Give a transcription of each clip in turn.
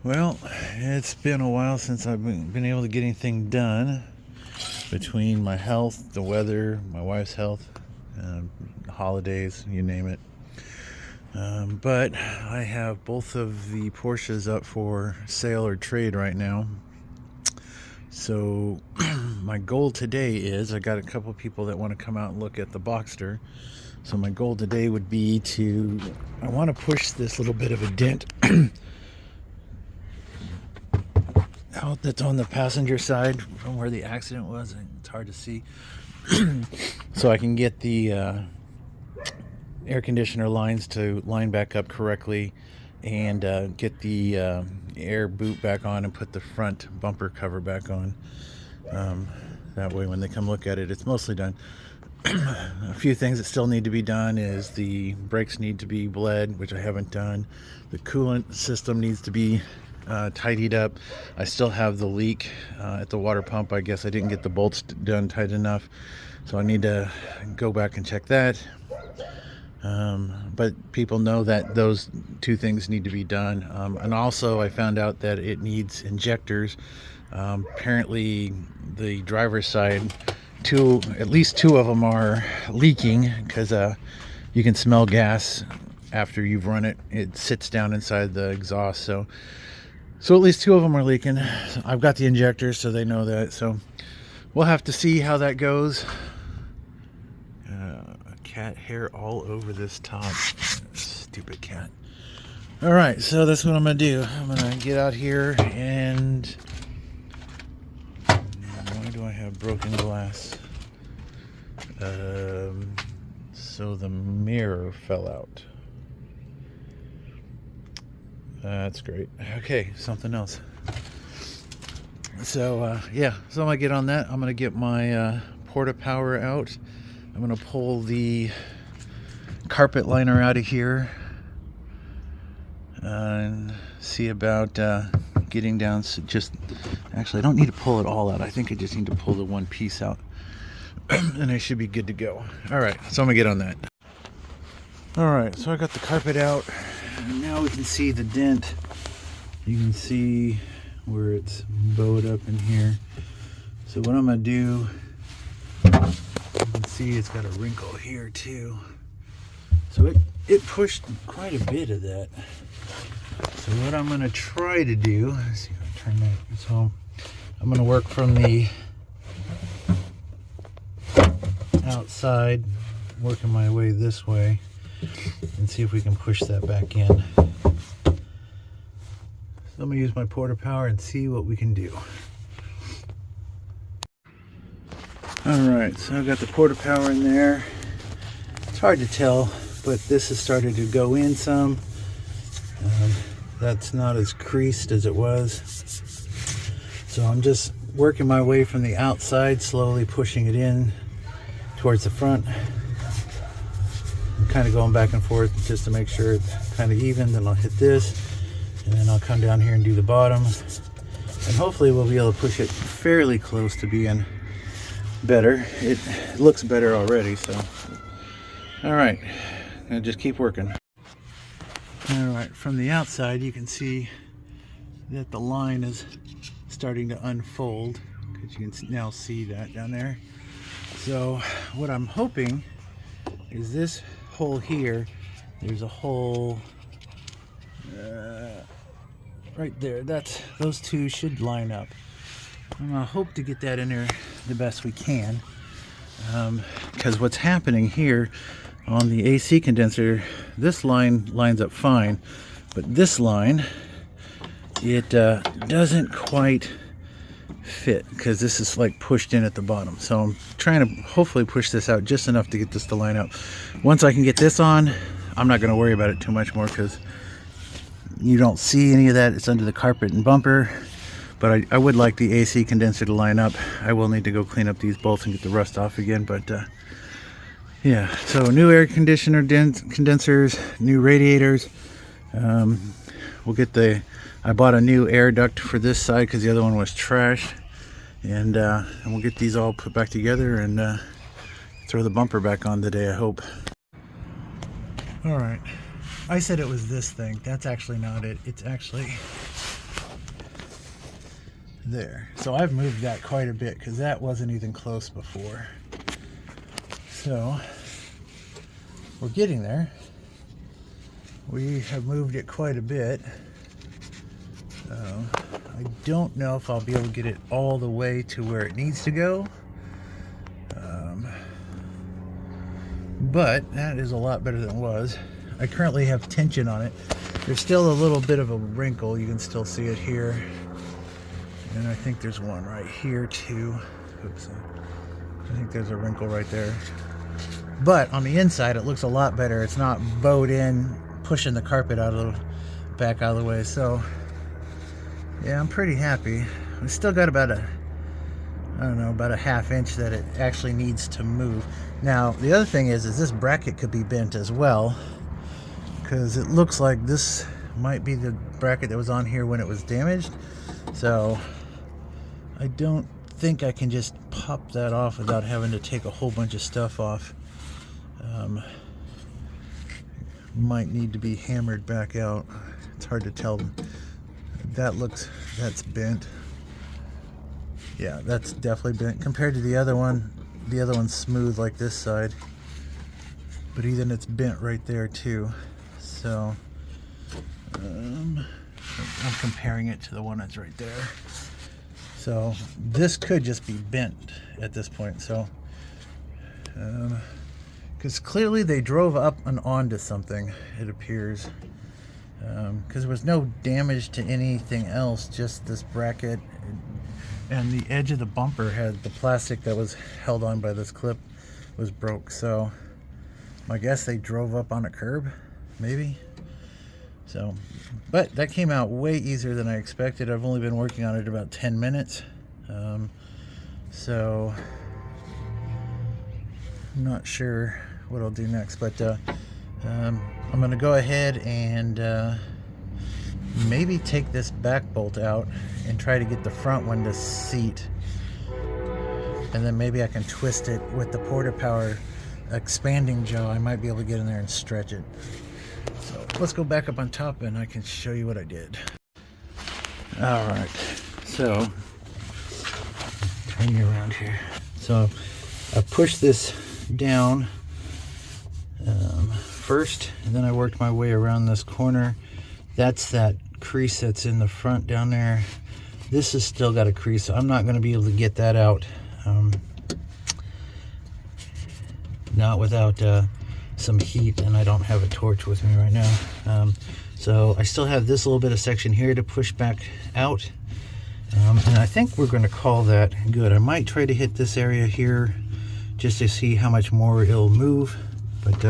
Well, it's been a while since I've been able to get anything done between my health, the weather, my wife's health, holidays, you name it. But I have both of the Porsches up for sale or trade right now. So my goal today is I got a couple people that want to come out and look at the Boxster. So my goal today would be I want to push this little bit of a dent out that's on the passenger side from where the accident was. It's hard to see. So I can get the air conditioner lines to line back up correctly and get the air boot back on and put the front bumper cover back on. That way when they come look at it, it's mostly done. A few things that still need to be done is the brakes need to be bled, which I haven't done. The coolant system needs to be tidied up. I still have the leak at the water pump. I guess I didn't get the bolts done tight enough, so I need to go back and check that. But people know that those two things need to be done. And also I found out that it needs injectors. Apparently the driver's side, at least two of them are leaking because you can smell gas after you've run it. It sits down inside the exhaust. So at least two of them are leaking. I've got the injectors, so they know that. So we'll have to see how that goes. Cat hair all over this top. Stupid cat. All right, so that's what I'm gonna do. I'm gonna get out here and why do I have broken glass? So the mirror fell out. That's great. Okay, something else. So yeah, so I'm gonna get on that. I'm gonna get my porta power out. I'm gonna pull the carpet liner out of here and see about getting down. Actually, I don't need to pull it all out. I think I just need to pull the one piece out and I should be good to go. All right, so I'm gonna get on that. All right, so I got the carpet out and now we can see the dent. You can see where it's bowed up in here. So what I'm gonna do, you can see it's got a wrinkle here too. So it pushed quite a bit of that. So what I'm gonna try to do, let's see if I turn that. So I'm gonna work from the outside, working my way this way, and see if we can push that back in. So I'm gonna use my porta power and see what we can do. Alright, so I've got the porta power in there. It's hard to tell, but this has started to go in some. That's not as creased as it was. So I'm just working my way from the outside, slowly pushing it in towards the front. I'm kind of going back and forth just to make sure it's kind of even. Then I'll hit this, and then I'll come down here and do the bottom. And hopefully we'll be able to push it fairly close to being better. It looks better already, so all right, gonna just keep working. All right, from the outside you can see that the line is starting to unfold, because you can now see that down there. So what I'm hoping is this hole here, there's a hole right there. Those two should line up. I'm gonna hope to get that in there the best we can, because what's happening here on the AC condenser, this line lines up fine, but this line, it doesn't quite fit because this is like pushed in at the bottom. So I'm trying to hopefully push this out just enough to get this to line up. Once I can get this on, I'm not going to worry about it too much more because you don't see any of that. It's under the carpet and bumper. But I would like the AC condenser to line up. I will need to go clean up these bolts and get the rust off again. But yeah, so new air conditioner condensers, new radiators. We'll get I bought a new air duct for this side because the other one was trash. And we'll get these all put back together and throw the bumper back on today, I hope. All right, I said it was this thing. That's actually not it. It's actually There. So I've moved that quite a bit because that wasn't even close before. So we're getting there. We have moved it quite a bit. I don't know if I'll be able to get it all the way to where it needs to go. But that is a lot better than it was. I currently have tension on it. There's still a little bit of a wrinkle. You can still see it here. And I think there's one right here too. Oops. I think there's a wrinkle right there. But on the inside, it looks a lot better. It's not bowed in, pushing the carpet back out of the way. So yeah, I'm pretty happy. I still got about a ½ inch that it actually needs to move. Now, the other thing is this bracket could be bent as well, because it looks like this might be the bracket that was on here when it was damaged. So I don't think I can just pop that off without having to take a whole bunch of stuff off. Might need to be hammered back out. It's hard to tell. That's bent. Yeah, that's definitely bent compared to the other one. The other one's smooth like this side, but even it's bent right there too. So I'm comparing it to the one that's right there. So this could just be bent at this point. So because clearly they drove up and onto something, it appears, because there was no damage to anything else, just this bracket. And the edge of the bumper had the plastic that was held on by this clip was broke. So I guess they drove up on a curb, maybe. So, but that came out way easier than I expected. I've only been working on it about 10 minutes. So I'm not sure what I'll do next, but I'm gonna go ahead and maybe take this back bolt out and try to get the front one to seat, and then maybe I can twist it with the Porta Power expanding jaw. I might be able to get in there and stretch it. So let's go back up on top and I can show you what I did. All right, so turn you around here. So I pushed this down first, and then I worked my way around this corner. That's that crease that's in the front down there. This has still got a crease, so I'm not going to be able to get that out. Not without some heat, and I don't have a torch with me right now. So I still have this little bit of section here to push back out. And I think we're going to call that good. I might try to hit this area here just to see how much more it'll move. But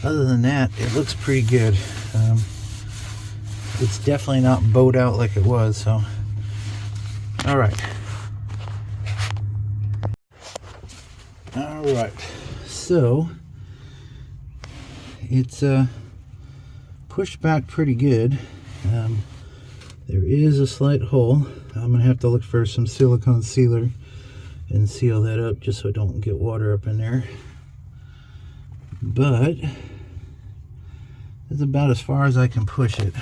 other than that, it looks pretty good. It's definitely not bowed out like it was. So, all right. So it's pushed back pretty good. There is a slight hole. I'm gonna have to look for some silicone sealer and seal that up just so I don't get water up in there. But it's about as far as I can push it.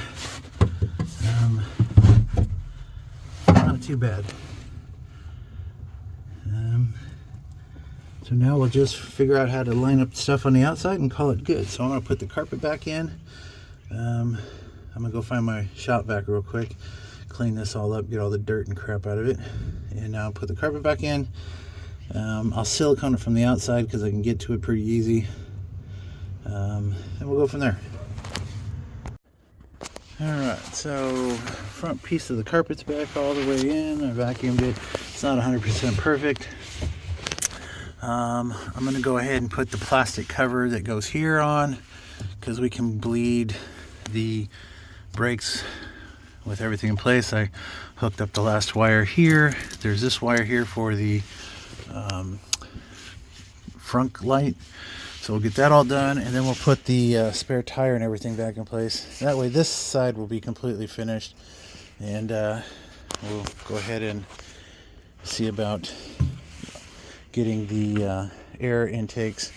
Not too bad. So now we'll just figure out how to line up stuff on the outside and call it good. So I'm gonna put the carpet back in. I'm gonna go find my shop vac real quick, clean this all up, get all the dirt and crap out of it, and now put the carpet back in. I'll silicone it from the outside because I can get to it pretty easy, and we'll go from there. Alright, so front piece of the carpet's back all the way in. I vacuumed it. It's not 100% perfect. I'm going to go ahead and put the plastic cover that goes here on, because we can bleed the brakes with everything in place. I hooked up the last wire here. There's this wire here for the front light. So we'll get that all done, and then we'll put the spare tire and everything back in place. That way this side will be completely finished, and we'll go ahead and see about getting the air intakes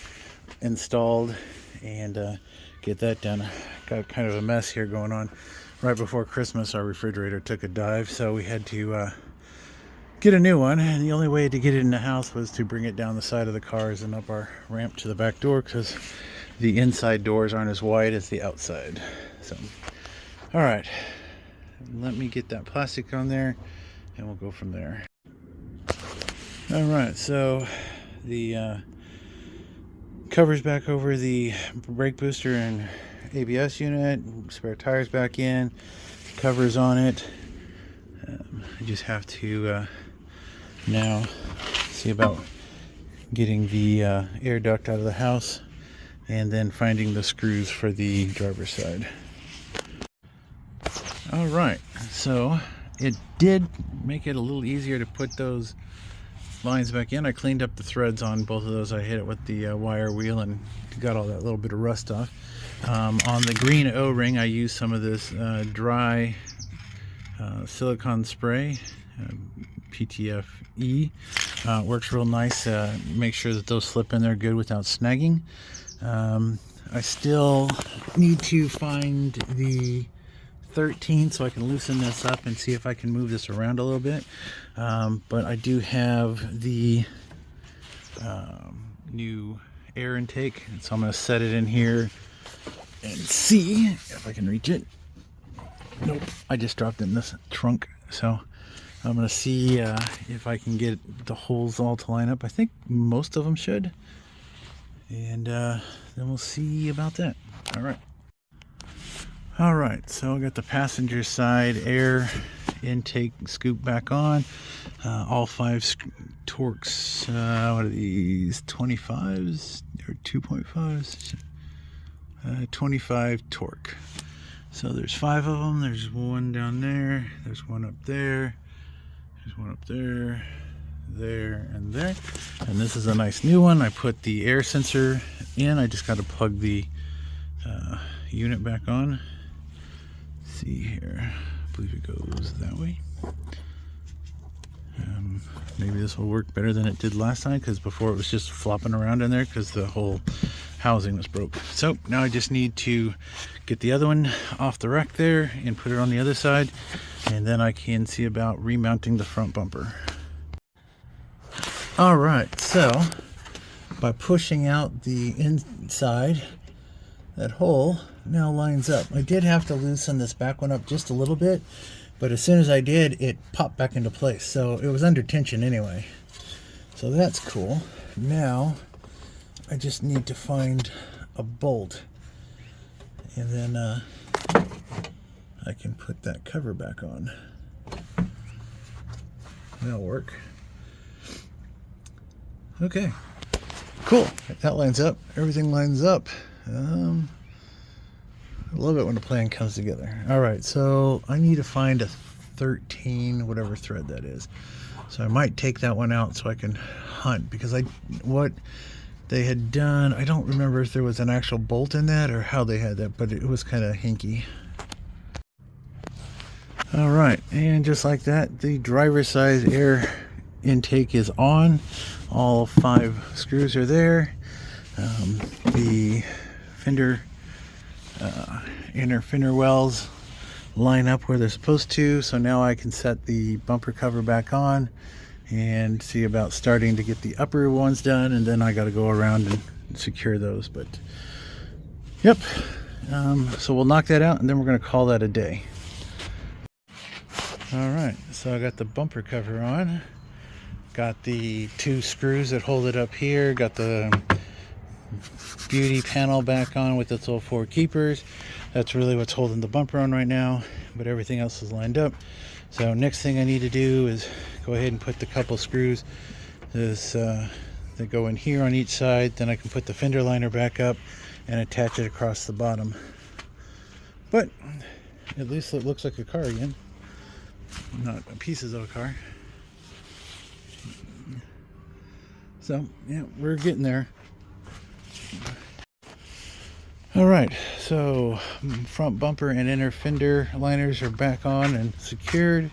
installed and get that done. Got kind of a mess here going on. Right before Christmas, our refrigerator took a dive, so we had to get a new one, and the only way to get it in the house was to bring it down the side of the cars and up our ramp to the back door, because the inside doors aren't as wide as the outside. So, all right, let me get that plastic on there and we'll go from there. All right, so the covers back over the brake booster and ABS unit, spare tires back in, covers on it. I just have to now see about getting the air duct out of the house and then finding the screws for the driver's side. All right, so it did make it a little easier to put those lines back in. I cleaned up the threads on both of those. I hit it with the wire wheel and got all that little bit of rust off. On the green O-ring, I used some of this dry silicone spray, PTFE. Works real nice. Make sure that those slip in there good without snagging. I still need to find the 13 so I can loosen this up and see if I can move this around a little bit. But I do have the new air intake, so I'm going to set it in here and see if I can reach it. Nope, I just dropped it in this trunk, so I'm going to see if I can get the holes all to line up. I think most of them should, and then we'll see about that. All right, so I got the passenger side air intake scoop back on. All 5 Torx, what are these, 25s or 2.5s? 25 torque. So there's 5 of them. There's one down there, there's one up there, there's one up there, there, and there. And this is a nice new one. I put the air sensor in. I just got to plug the unit back on. Let's see here, I believe it goes that way. Maybe this will work better than it did last time, because before it was just flopping around in there because the whole housing was broke. So now I just need to get the other one off the rack there and put it on the other side, and then I can see about remounting the front bumper. All right, so by pushing out the inside, that hole now lines up. I did have to loosen this back one up just a little bit, but as soon as I did, it popped back into place. So it was under tension anyway. So that's cool. Now I just need to find a bolt, and then I can put that cover back on. That'll work. Okay, cool. That lines up. Everything lines up. I love it when a plan comes together. All right, so I need to find a 13, whatever thread that is. So I might take that one out so I can hunt, because what they had done, I don't remember if there was an actual bolt in that or how they had that, but it was kind of hinky. All right, and just like that, the driver's side air intake is on. All 5 screws are there. The fender inner fender wells line up where they're supposed to, so now I can set the bumper cover back on and see about starting to get the upper ones done, and then I got to go around and secure those. But yep, so we'll knock that out and then we're going to call that a day. All right, so I got the bumper cover on, got the 2 screws that hold it up here, got the beauty panel back on with its little 4 keepers. That's really what's holding the bumper on right now, but everything else is lined up. So next thing I need to do is go ahead and put the couple screws that go in here on each side. Then I can put the fender liner back up and attach it across the bottom. But at least it looks like a car again, not pieces of a car. So yeah, we're getting there. All right, so front bumper and inner fender liners are back on and secured.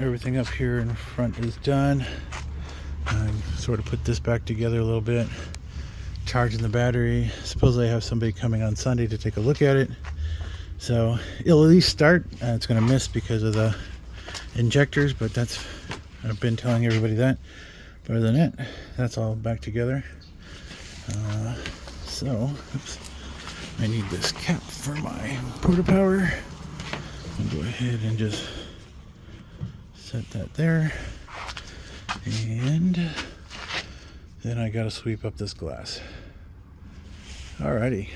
Everything up here in front is done. I sort of put this back together a little bit, charging the battery. Supposedly I have somebody coming on Sunday to take a look at it, so it'll at least start. It's going to miss because of the injectors, but that's, I've been telling everybody that. But other than that, that's all back together. So, oops, I need this cap for my Porta Power. I'll go ahead and just set that there. And then I gotta sweep up this glass. Alrighty.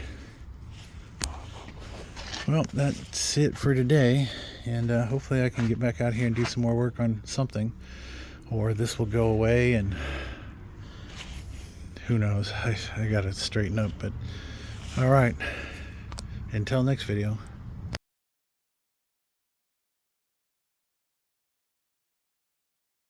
Well, that's it for today. And hopefully I can get back out here and do some more work on something. Or this will go away and who knows. I gotta straighten up. But alright. Until next video.